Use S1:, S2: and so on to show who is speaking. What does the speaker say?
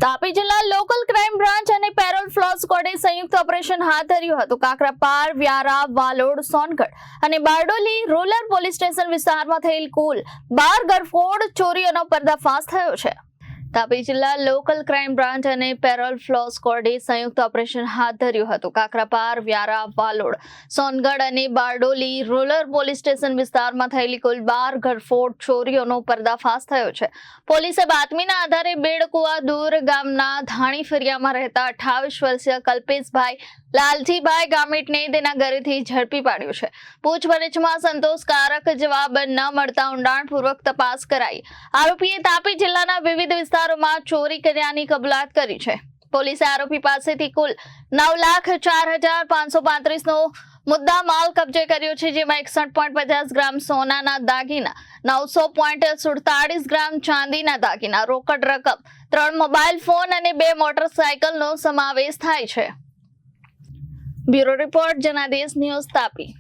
S1: તાપી જિલ્લા local crime branch અને parole flow સ્ક્વોડે સંયુક્ત ઓપરેશન હાથ ધર્યું હતું. કાકરાપાર, વ્યારા, વાલોડ, સોનગઢ અને બારડોલી રૂરલ પોલીસ સ્ટેશન વિસ્તારમાં થયેલ કુલ 12 ગરફોડ ચોરીઓનો પર્દાફાશ થયો છે. તાપી જિલ્લા લોકલ ક્રાઇમ બ્રાન્ચ અને પેરોલ ફ્લો સ્ક્વોડે સંયુક્ત ઓપરેશન હાથ ધર્યું હતું. કાકરાપાર, વ્યારા, વાલોડ, સોનગઢ અને બારડોલી રૂરલ પોલીસ સ્ટેશન વિસ્તારમાં થયેલી કુલ 12 ગરફોડ ચોરીઓનો પર્દાફાશ થયો છે. પોલીસે બાતમીના આધારે બેડકુવા દૂર ગામના ધાણી ફેરિયામાં રહેતા 28 વર્ષીય કલ્પેશભાઈ લાલજીભાઈ ગામિતને તેના ઘરેથી ઝડપી પાડ્યો છે. પૂછપરછમાં સંતોષકારક જવાબ ન મળતા ઊંડાણપૂર્વક તપાસ કરાઈ આરોપીએ તાપી જિલ્લાના વિવિધ વિસ્તારોમાં ચોરી કર્યાની કબૂલાત કરી છે. પોલીસે આરોપી પાસેથી કુલ 9,04,535 નો મુદ્દા માલ કબજે કર્યો છે, જેમાં 61.50 ગ્રામ સોનાના દાગીના, 900.47 ગ્રામ ચાંદીના દાગીના, રોકડ રકમ, 3 મોબાઈલ ફોન અને 2 મોટરસાયકલનો સમાવેશ થાય છે. Bureau report, Janadesh news, Tapi.